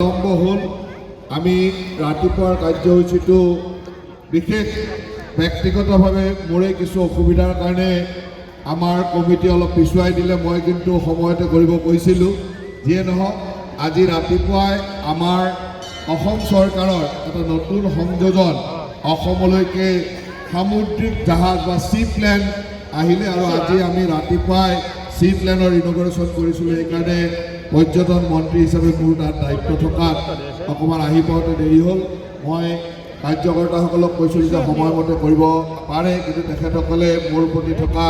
বিলম্ব হ'ল। আমি ৰাতিপুৱাৰ কাৰ্যসূচীটো বিশেষ ব্যক্তিগতভাৱে মোৰে কিছু অসুবিধাৰ কাৰণে আমাৰ কমিটি অলপ পিছুৱাই দিলে। মই কিন্তু সময়তে কৰিব কৈছিলোঁ। যিয়ে নহওক আজি ৰাতিপুৱাই আমাৰ অসম চৰকাৰৰ এটা নতুন সংযোজন অসমলৈকে সামুদ্ৰিক জাহাজ বা চি প্লেন আহিলে আৰু আজি আমি ৰাতিপুৱাই চি প্লেনৰ ইনগ্ৰেশ্যন কৰিছিলোঁ। সেইকাৰণে পৰ্যটন মন্ত্ৰী হিচাপে মোৰ তাত দায়িত্ব থকাত অকণমান আহি পাওঁতে দেৰি হ'ল। মই কাৰ্যকৰ্তাসকলক কৈছিলোঁ যে সময়মতে কৰিব পাৰে, কিন্তু তেখেতসকলে মোৰ প্ৰতি থকা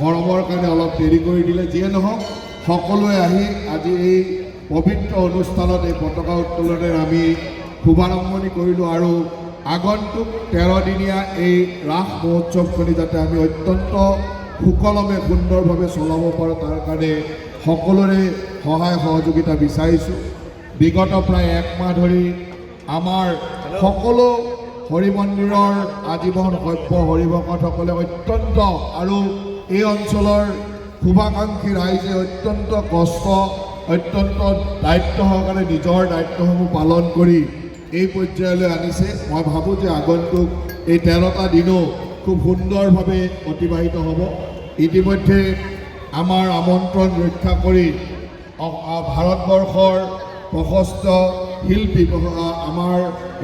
মৰমৰ কাৰণে অলপ দেৰি কৰি দিলে। যিয়ে নহওক সকলোৱে আহি আজি এই পবিত্ৰ অনুষ্ঠানত এই পতাকা উত্তোলনেৰে আমি শুভাৰম্ভণি কৰিলোঁ আৰু আগন্তুক 13 দিনীয়া এই ৰাস মহোৎসৱখনি যাতে আমি অত্যন্ত সুকলমে সুন্দৰভাৱে চলাব পাৰোঁ তাৰ কাৰণে সকলোৰে সহায় সহযোগিতা বিচাৰিছোঁ। বিগত প্ৰায় 1 মাহ ধৰি আমাৰ সকলো হৰি মন্দিৰৰ আজীৱন সভ্য হৰিভকতসকলে অত্যন্ত আৰু এই অঞ্চলৰ শুভাকাংক্ষী ৰাইজে অত্যন্ত কষ্ট অত্যন্ত দায়িত্ব সহকাৰে নিজৰ দায়িত্বসমূহ পালন কৰি এই পৰ্যায়লৈ আনিছে। মই ভাবোঁ যে আগন্তুক এই 13টা দিনো খুব সুন্দৰভাৱে অতিবাহিত হ'ব। ইতিমধ্যে আমাৰ আমন্ত্ৰণ ৰক্ষা কৰি ভাৰতবৰ্ষৰ প্ৰশস্ত শিল্পী আমাৰ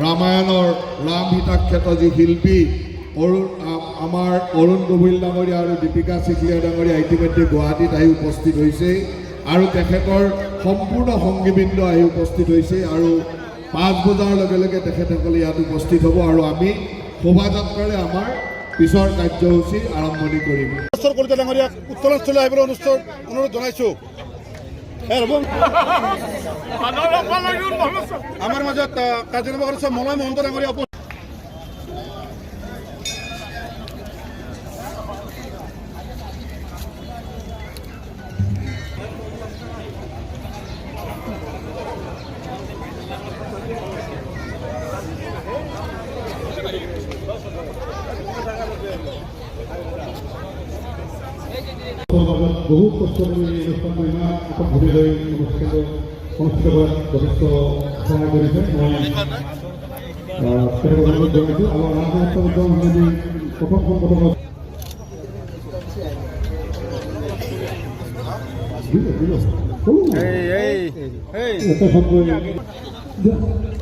ৰামায়ণৰ ৰাম সীতাক্ষেত্ৰ যি শিল্পী আমাৰ অৰুণ গভীল ডাঙৰীয়া আৰু দীপিকা চিকলীয়া ডাঙৰীয়া ইতিমধ্যে গুৱাহাটীত আহি উপস্থিত হৈছে আৰু তেখেতৰ সম্পূৰ্ণ সংগীবৃন্দ আহি উপস্থিত হৈছে আৰু 5 বজাৰ লগে লগে তেখেতসকলে ইয়াত উপস্থিত হ'ব আৰু আমি শোভাযাত্ৰাৰে আমাৰ পিছৰ কাৰ্যসূচী আৰম্ভণি কৰিম। কলিতা ডাঙৰীয়াক উত্তোলনস্থলী আহিবলৈ অনুৰোধ জনাইছোঁ। আমাৰ মাজত কাৰ্যনিৰ্বাহক সদস্য মলয় মহন্ত ডাঙৰীয়া বহু কষ্ট কৰি এই অনুষ্ঠানটো ইমান ভূমিলৈ অনুষ্ঠিত কৰাত যথেষ্ট সহায় কৰিছে। মই অনুৰোধ জনাইছোঁ আৰু ৰাজ উৎসৱ যদি প্ৰথম পদক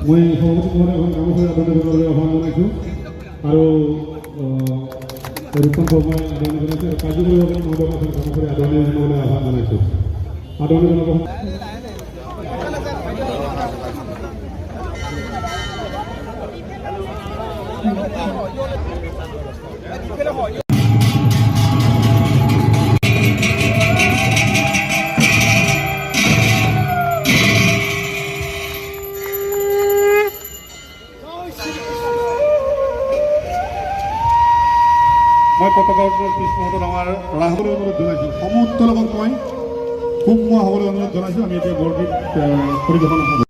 মই সভাপতি মহোদয় গামোচাৰে আদৰণি আহ্বান জনাইছোঁ আৰু ৰূপম বৰ্মাই আদৰণি জনাইছোঁ আৰু কাৰ্যকৰী মহোদয় গামোচাৰে আদৰণি জনাবলৈ আহ্বান জনাইছোঁ। আদৰণি জনাব মই পতাকা উত্তোলন পিছ মুহূৰ্তত আমাৰ ৰাসলৈ অনুৰোধ জনাইছোঁ। সমুদ্ৰৰ লগত মই সুমুৱা হ'বলৈ অনুৰোধ জনাইছোঁ। আমি এতিয়া বৰগীত পৰিৱেশন কৰোঁ।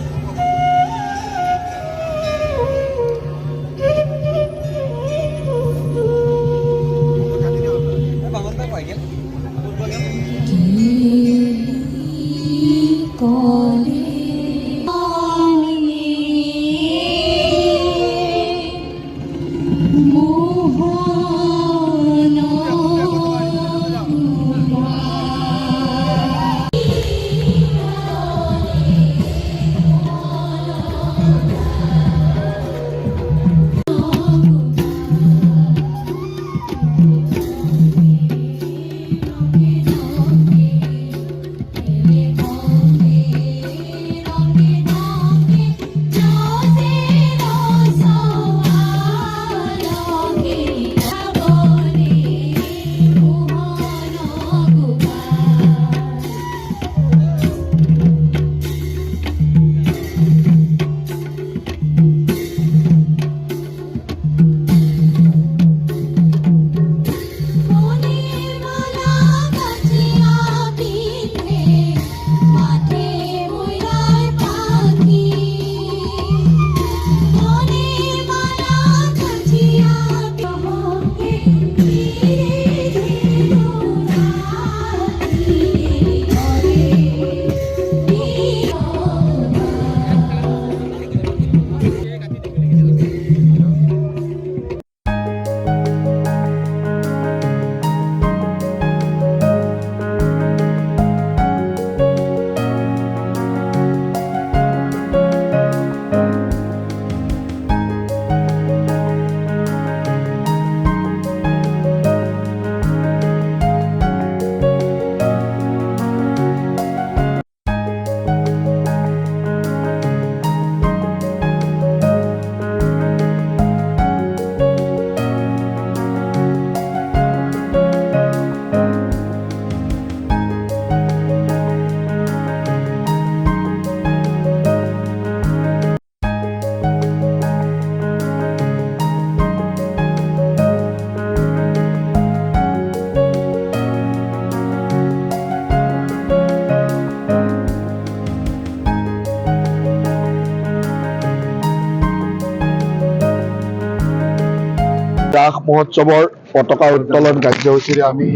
ৰাস মহোৎসৱৰ পতাকা উত্তোলন কাৰ্যসূচীৰে আমি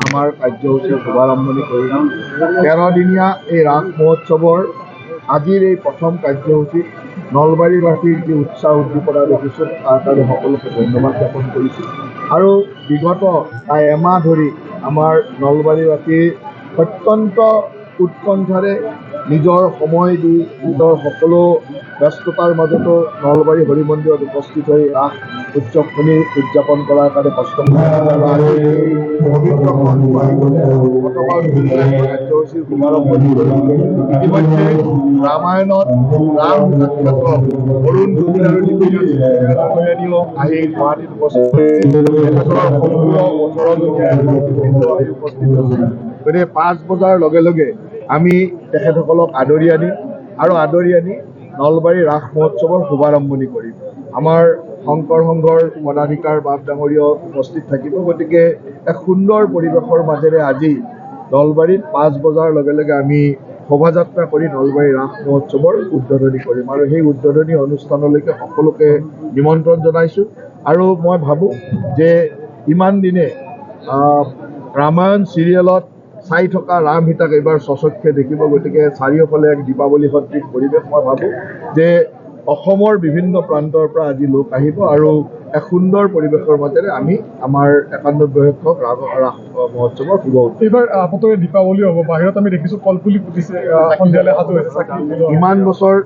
আমাৰ কাৰ্যসূচীৰ শুভাৰম্ভণি কৰিম। 13 দিনীয়া এই ৰাস মহোৎসৱৰ আজিৰ এই প্ৰথম কাৰ্যসূচীত নলবাৰীবাসীৰ যি উৎসাহ উদ্দীপনা দেখিছোঁ তাৰ কাৰণে সকলোকে ধন্যবাদ জ্ঞাপন কৰিছোঁ। আৰু বিগত প্ৰায় এমাহ ধৰি আমাৰ নলবাৰীবাসী অত্যন্ত উৎকণ্ঠাৰে নিজৰ সময় দি নিজৰ সকলো ব্যস্ততাৰ মাজতো নলবাৰী হৰি মন্দিৰত উপস্থিত হৈ ৰাস উৎসৱখিনি উদযাপন কৰাৰ কাৰণে কষ্ট কাৰ্যসূচীৰ শুভাৰম্ভণি কৰিছিল। ইতিমধ্যে ৰামায়ণত ৰাম ক্ষেত্ৰত অৰুণ গগৈ আৰু নিপীড়িও আহি গুৱাহাটীত উপস্থিত হৈছিল। উপস্থিত হৈছিল। গতিকে 5 বজাৰ লগে লগে আমি তেখেতসকলক আদৰি আনিম আৰু আদৰি আনি নলবাৰী ৰাস মহোৎসৱৰ শুভাৰম্ভণি কৰিম। আমাৰ শংকৰ সংঘৰ পদাধিকাৰ বাপ ডাঙৰীয়াও উপস্থিত থাকিব। গতিকে এক সুন্দৰ পৰিৱেশৰ মাজেৰে আজি নলবাৰীত 5 বজাৰ লগে লগে আমি শোভাযাত্ৰা কৰি নলবাৰী ৰাস মহোৎসৱৰ উদ্বোধনী কৰিম আৰু সেই উদ্বোধনী অনুষ্ঠানলৈকে সকলোকে নিমন্ত্ৰণ জনাইছোঁ। আৰু মই ভাবোঁ যে ইমান দিনে ৰামায়ণ চিৰিয়েলত চাই থকা ৰাম সীতাক এইবাৰ স্বচক্ষে দেখিব। গতিকে চাৰিওফালে এক দীপাৱলী সদৃশ পৰিৱেশ। মই ভাবোঁ যে অসমৰ বিভিন্ন প্ৰান্তৰ পৰা আজি লোক আহিব আৰু এক সুন্দৰ পৰিৱেশৰ মাজেৰে আমি আমাৰ 91 সংখ্যক ৰাস মহোৎসৱৰ শুভ উৎসৱ। এইবাৰ আপতৰে দীপাৱলী হ'ব, বাহিৰত আমি দেখিছোঁ কলপুলি ফুটিছে, সন্ধিয়ালৈ সাজু হৈছে। ইমান বছৰ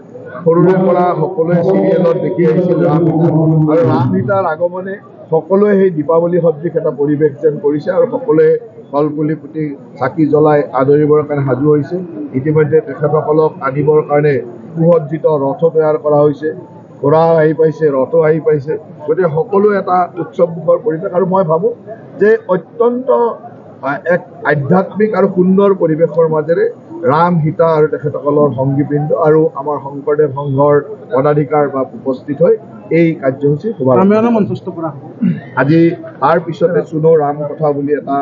সৰুৰে পৰা সকলোৱে চিৰিয়েলত দেখি আহিছিল ৰাম সীতা আৰু ৰাম সীতাৰ আগমনে সকলোৱে সেই দীপাৱলী সদৃশ এটা পৰিৱেশ যেন কৰিছে আৰু সকলোৱে কলপুলি পুতি চাকি জ্বলাই আদৰিবৰ কাৰণে সাজু হৈছে। ইতিমধ্যে তেখেতসকলক আনিবৰ কাৰণে সুসজ্জিত ৰথো তৈয়াৰ কৰা হৈছে, ঘোঁৰা আহি পাইছে, ৰথো আহি পাইছে। গতিকে সকলো এটা উৎসৱমুখৰ পৰিৱেশ আৰু মই ভাবোঁ যে অত্যন্ত এক আধ্যাত্মিক আৰু সুন্দৰ পৰিৱেশৰ মাজেৰে ৰাম সীতা আৰু তেখেতসকলৰ সংগীবৃন্দ আৰু আমাৰ শংকৰদেৱ সংঘৰ পদাধিকাৰ বা উপস্থিত হৈ এই কাৰ্যসূচী শুভাৰম্ভ মঞ্চস্থ কৰা হ'ব। আজি তাৰ পিছতে চুনো ৰাম কথা বুলি এটা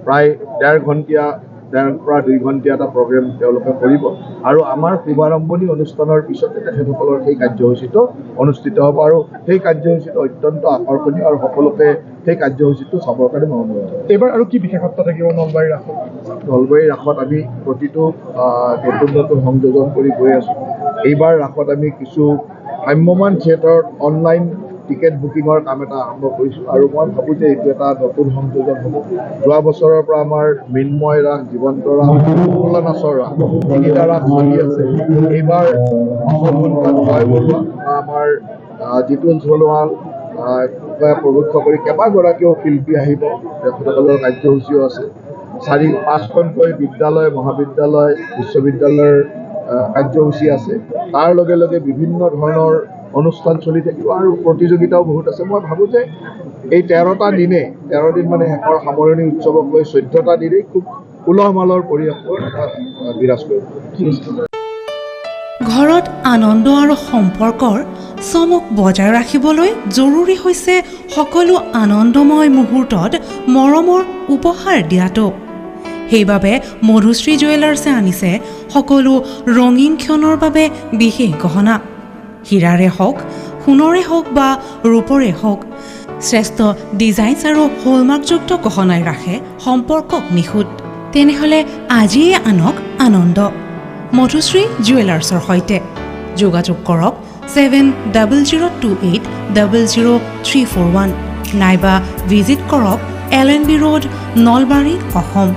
প্ৰায় 1.5 ঘণ্টীয়া 1.5 পৰা 2 ঘণ্টীয়া এটা প্ৰগ্ৰেম তেওঁলোকে কৰিব আৰু আমাৰ শুভাৰম্ভণি অনুষ্ঠানৰ পিছতে তেখেতসকলৰ সেই কাৰ্যসূচীটো অনুষ্ঠিত হ'ব আৰু সেই কাৰ্যসূচীটো অত্যন্ত আকৰ্ষণীয় আৰু সকলোকে সেই কাৰ্যসূচীটো চাবৰ কাৰণে মই অনুৰোধ কৰিম। এইবাৰ আৰু কি বিশেষত্ব থাকিব নলবাৰী ৰাসত? নলবাৰী ৰাসত আমি প্ৰতিটো নতুন সংযোজন কৰি গৈ আছোঁ। এইবাৰ ৰাসত আমি কিছু ভ্ৰাম্যমান থিয়েটাৰত অনলাইন টিকেট বুকিঙৰ কাম এটা আৰম্ভ কৰিছোঁ আৰু মই ভাবোঁ যে এইটো এটা নতুন সংযোজন হ'ব। যোৱা বছৰৰ পৰা আমাৰ মৃন্ময় ৰাস, জীৱন্ত ৰাস, পুতলা নাচৰ ৰাস 3টা ৰাস চলি আছে। এইবাৰ জয় বৰুৱা আমাৰ জিতুল সোণোৱাল প্ৰমুখ্য কৰি কেইবাগৰাকীও শিল্পী আহিব, তেখেতসকলৰ কাৰ্যসূচীও আছে। 4-5খনকৈ বিদ্যালয়, মহাবিদ্যালয়, বিশ্ববিদ্যালয়ৰ কাৰ্যসূচী আছে। তাৰ লগে লগে বিভিন্ন ধৰণৰ অনুষ্ঠান চলি থাকিব আৰু প্ৰতিযোগিতাও বহুত আছে। মই ভাবোঁ যে এই 13টা দিনে 13 দিন মানে শেষৰ সামৰণি উৎসৱক লৈ 14টা দিনেই খুব উলহ মালহৰ পৰিৱেশৰ বিৰাজ কৰিব। ঘৰত আনন্দ আৰু সম্পৰ্কৰ চমক বজাই ৰাখিবলৈ জৰুৰী হৈছে সকলো আনন্দময় মুহূৰ্তত মৰমৰ উপহাৰ দিয়াটো। সেইবাবে মধুশ্ৰী জুৱেলাৰ্ছে আনিছে সকলো ৰঙীন ক্ষণৰ বাবে বিশেষ গহনা। হীৰাৰে হওক, সোণৰে হওক বা ৰূপৰে হওক, শ্ৰেষ্ঠ ডিজাইনছ আৰু হলমাৰ্কযুক্ত গহনাই ৰাখে সম্পৰ্কক নিখুঁত। তেনেহ'লে আজিয়ে আনক আনন্দ মধুশ্ৰী জুৱেলাৰ্ছৰ সৈতে। যোগাযোগ কৰক 7002800341 নাইবা ভিজিট কৰক LNB ৰোড, নলবাৰী, অসম।